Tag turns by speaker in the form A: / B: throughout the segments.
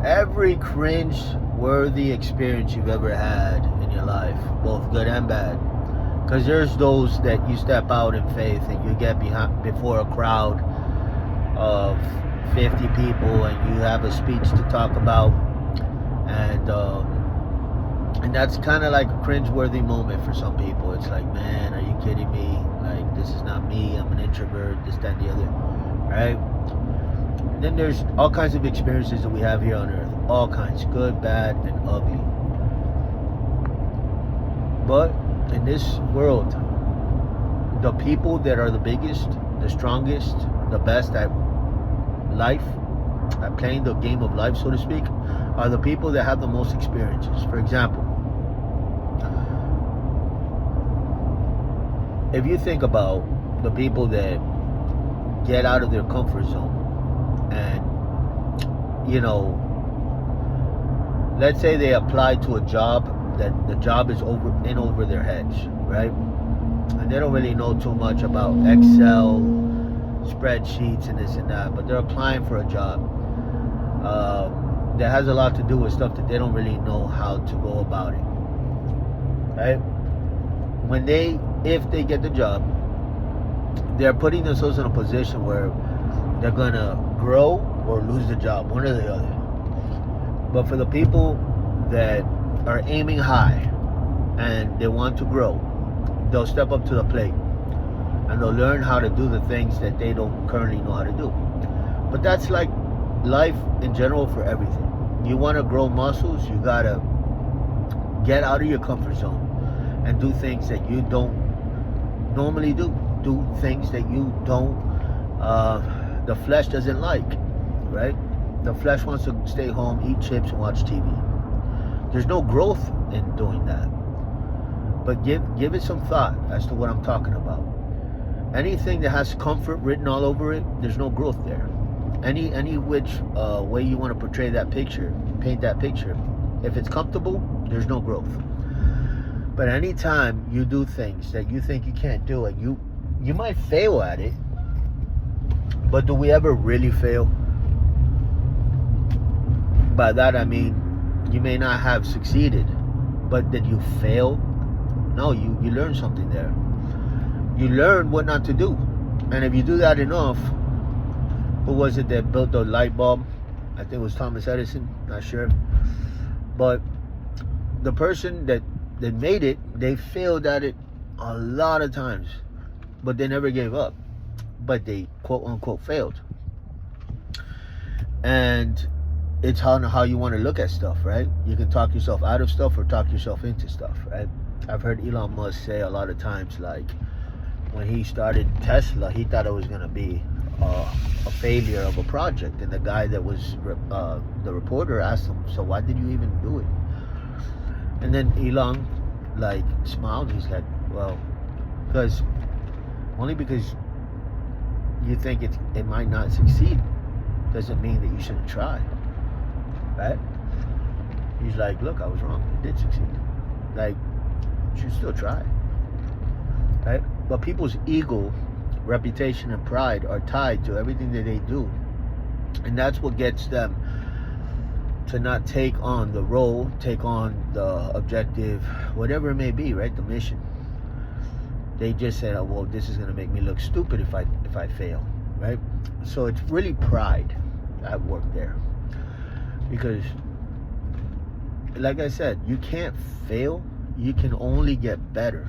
A: Every cringe-worthy experience you've ever had in your life, both good and bad. Because there's those that you step out in faith and you get behind before a crowd of 50 people and you have a speech to talk about, and that's kind of like a cringe-worthy moment for some people. It's like, man, are you kidding me? Like, this is not me. I'm an introvert. This, that, and the other, right? And then there's all kinds of experiences that we have here on Earth, all kinds, good, bad, and ugly. But in this world, the people that are the biggest, the strongest, the best at life, at playing the game of life, so to speak, are the people that have the most experiences. For example, if you think about the people that get out of their comfort zone and, let's say they apply to a job that the job is over their heads, right? And they don't really know too much about Excel, spreadsheets, and this and that, but they're applying for a job that has a lot to do with stuff that they don't really know how to go about it, right? If they get the job, they're putting themselves in a position where they're gonna grow or lose the job, one or the other. But for the people that are aiming high and they want to grow, they'll step up to the plate and they'll learn how to do the things that they don't currently know how to do. But that's like life in general for everything. You want to grow muscles, you gotta get out of your comfort zone and do things that you don't normally do. Do things that you don't, the flesh doesn't like, right? The flesh wants to stay home, eat chips, and watch TV. There's no growth in doing that. But give it some thought as to what I'm talking about. Anything that has comfort written all over it, there's no growth there. Any which way you want to portray that picture, paint that picture, if it's comfortable, there's no growth. But anytime you do things that you think you can't do, and you might fail at it, but do we ever really fail? By that I mean, you may not have succeeded, but did you fail? No, you learned something there. You learn what not to do. And if you do that enough, who was it that built the light bulb? I think it was Thomas Edison, not sure. But the person that made it, they failed at it a lot of times, but they never gave up. But they quote unquote failed. And it's how you want to look at stuff, right? You can talk yourself out of stuff or talk yourself into stuff, right? I've heard Elon Musk say a lot of times, like, when he started Tesla, he thought it was going to be a failure of a project. And the guy that was the reporter asked him, so why did you even do it? And then Elon, like, smiled. He's like, well, because you think it might not succeed doesn't mean that you shouldn't try, right? He's like, look, I was wrong. It did succeed. Like, you should still try, right? But people's ego, reputation, and pride are tied to everything that they do. And that's what gets them to not take on the role, take on the objective, whatever it may be, right? The mission. They just said, oh, well, this is going to make me look stupid if I fail, right? So it's really pride at work there. Because, like I said, you can't fail. You can only get better,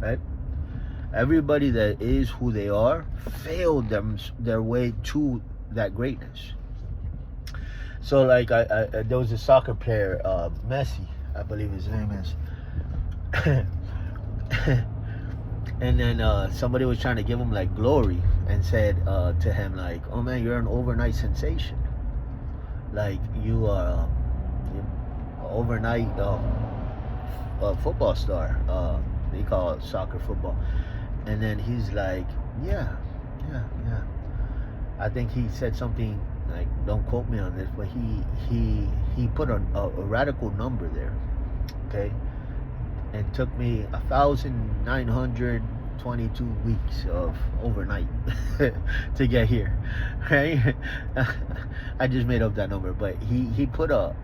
A: right? Everybody that is who they are failed their way to that greatness. So, like, there was a soccer player, Messi, I believe his name is. And then somebody was trying to give him, like, glory and said to him, like, oh man, you're an overnight sensation. Like, you are an overnight football star. They call it soccer football. And then he's like, yeah. I think he said something, like, don't quote me on this, but he put a radical number there, okay? It took me 1,900 22 weeks of overnight to get here, right? I just made up that number, but he put a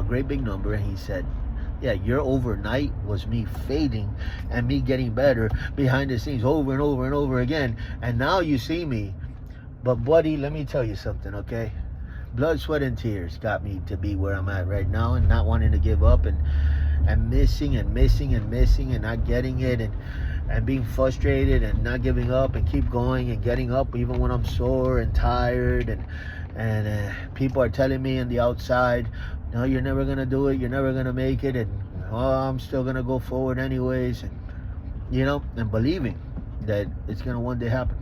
A: great big number, and he said, yeah, your overnight was me fading and me getting better behind the scenes over and over and over again. And now you see me. But buddy, let me tell you something, okay? Blood, sweat, and tears got me to be where I'm at right now, and not wanting to give up, and missing and not getting it, and being frustrated and not giving up, and keep going and getting up even when I'm sore and tired, and people are telling me on the outside, no, you're never gonna do it, you're never gonna make it, and I'm still gonna go forward anyways, and and believing that it's gonna one day happen.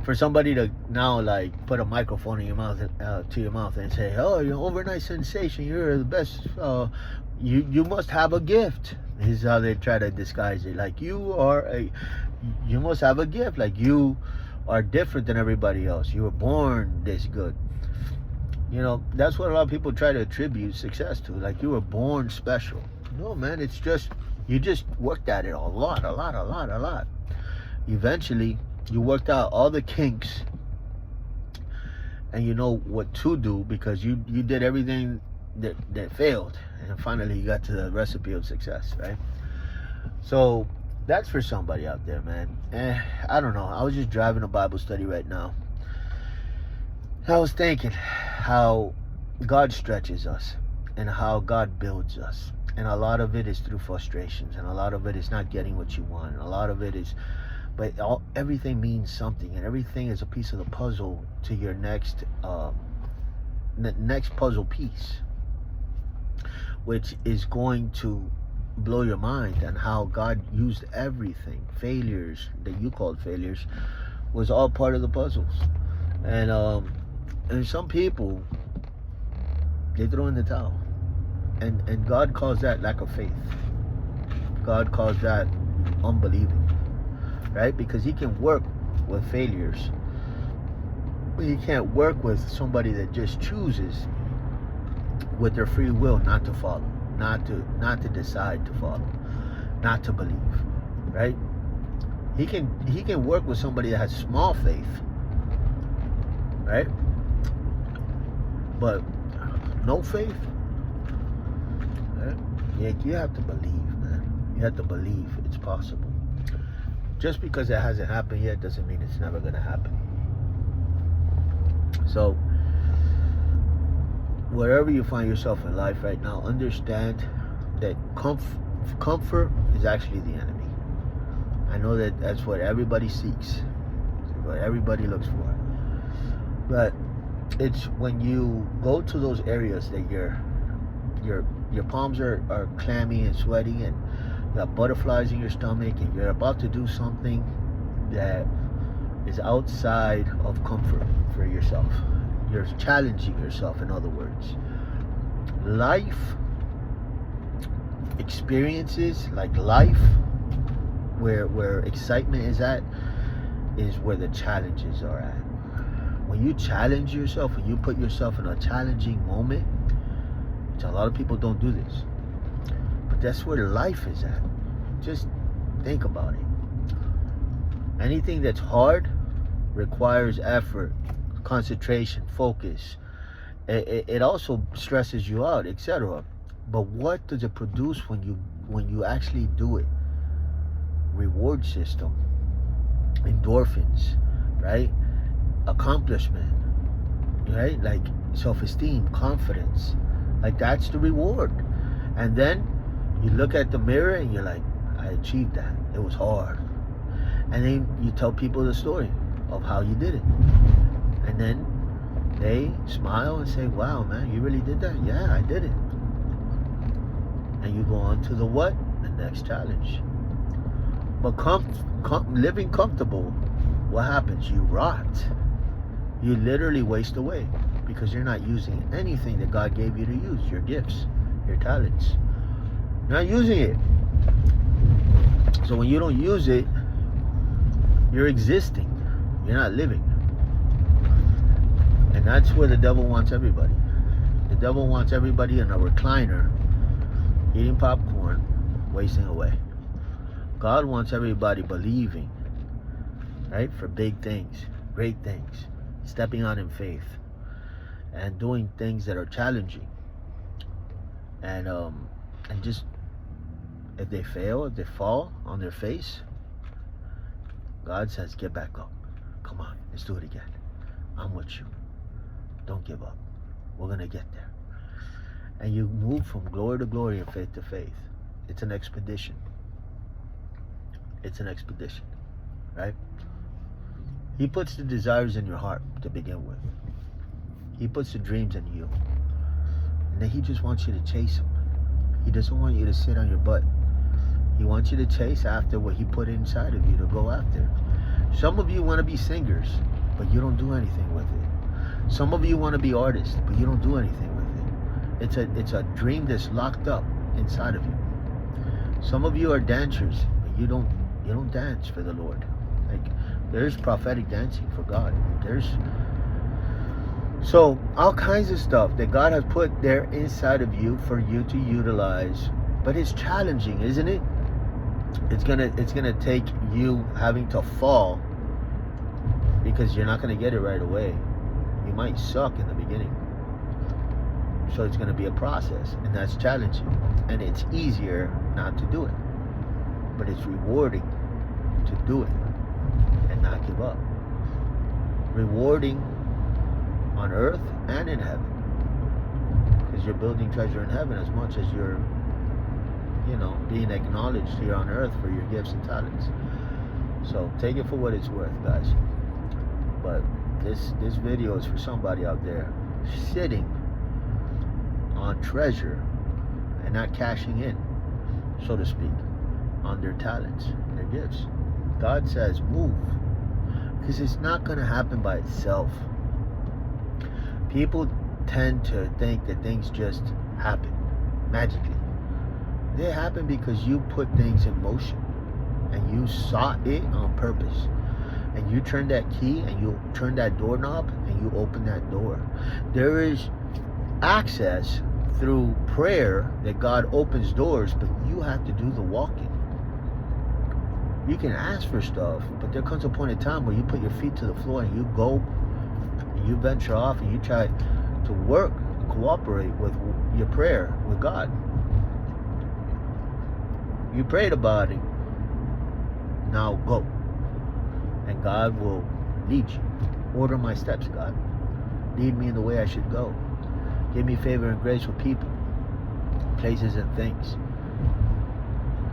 A: For somebody to now like put a microphone in your mouth, to your mouth, and say, oh, you're an overnight sensation, you're the best, you must have a gift. This is how they try to disguise it. Like you must have a gift, like you are different than everybody else, you were born this good. That's what a lot of people try to attribute success to, like you were born special. No, man, it's just you just worked at it a lot. Eventually you worked out all the kinks, and you know what to do, because you did everything that failed, and finally you got to the recipe of success, right? So that's for somebody out there, man. I don't know, I was just driving a Bible study right now. I was thinking how God stretches us and how God builds us, and a lot of it is through frustrations, and a lot of it is not getting what you want, and a lot of it is, but everything means something, and everything is a piece of the puzzle to your next puzzle piece, which is going to blow your mind. And how God used everything, failures that you called failures, was all part of the puzzles. And some people, they throw in the towel, and God calls that lack of faith. God calls that unbelieving. Right? Because he can work with failures, but he can't work with somebody that just chooses with their free will not to follow, not to decide to follow, not to believe. Right? He can work with somebody that has small faith, right? But no faith. Right? Yeah, you have to believe, man. You have to believe it's possible. Just because it hasn't happened yet doesn't mean it's never going to happen. So, wherever you find yourself in life right now, understand that comfort is actually the enemy. I know that that's what everybody seeks, what everybody looks for. But it's when you go to those areas that your palms are clammy and sweaty, and you got butterflies in your stomach, and you're about to do something that is outside of comfort for yourself. You're challenging yourself, in other words. Life experiences, like life, where excitement is at, is where the challenges are at. When you challenge yourself, when you put yourself in a challenging moment, which a lot of people don't do this, but that's where life is at. Just think about it. Anything that's hard requires effort, concentration, focus. It also stresses you out, etc. But what does it produce when you actually do it? Reward system, endorphins, right? Accomplishment, right? Like self-esteem, confidence. Like that's the reward. And then you look at the mirror and you're like, I achieved that. It was hard. And then you tell people the story of how you did it. And then they smile and say, wow, man, you really did that? Yeah, I did it. And you go on to the what? The next challenge. But living comfortable, what happens? You rot. You literally waste away because you're not using anything that God gave you to use. Your gifts, your talents. You're not using it. So when you don't use it, you're existing. You're not living. And that's where the devil wants everybody. The devil wants everybody in a recliner, eating popcorn, wasting away. God wants everybody believing, right? For big things, great things, stepping out in faith, and doing things that are challenging. And just, if they fail, if they fall on their face, God says, get back up. Come on, let's do it again. I'm with you. Don't give up. We're going to get there. And you move from glory to glory and faith to faith. It's an expedition. It's an expedition, right? He puts the desires in your heart to begin with. He puts the dreams in you. And then he just wants you to chase them. He doesn't want you to sit on your butt. He wants you to chase after what he put inside of you to go after. Some of you want to be singers, but you don't do anything with it. Some of you want to be artists, but you don't do anything with it. It's a dream that's locked up inside of you. Some of you are dancers, but you don't dance for the Lord. Like, there's prophetic dancing for God. So all kinds of stuff that God has put there inside of you for you to utilize. But it's challenging, isn't it? It's gonna take you having to fall, because you're not gonna get it right away. You might suck in the beginning. So it's gonna be a process, and that's challenging. And it's easier not to do it. But it's rewarding to do it and not give up. Rewarding on earth and in heaven, because you're building treasure in heaven as much as you're being acknowledged here on earth for your gifts and talents. So take it for what it's worth, guys. But this video is for somebody out there sitting on treasure and not cashing in, so to speak, on their talents, their gifts. God says move, because it's not going to happen by itself. People tend to think that things just happen magically. They happen because you put things in motion, and you sought it on purpose, and you turn that key, and you turn that doorknob, and you open that door. There is access through prayer that God opens doors, but you have to do the walking. You can ask for stuff, but there comes a point in time where you put your feet to the floor and you go, and you venture off, and you try to work and cooperate with your prayer with God. You prayed about it. Now go. And God will lead you. Order my steps, God. Lead me in the way I should go. Give me favor and grace with people, places, and things.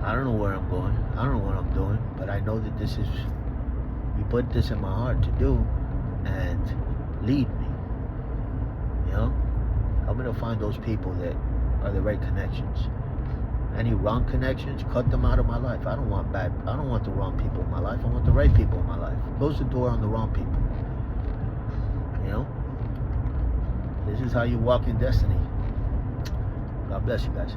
A: I don't know where I'm going. I don't know what I'm doing. But I know that you put this in my heart to do, and lead me. Help me to find those people that are the right connections. Any wrong connections, cut them out of my life. I don't want the wrong people in my life. I want the right people in my life. Close the door on the wrong people. This is how you walk in destiny. God bless you guys.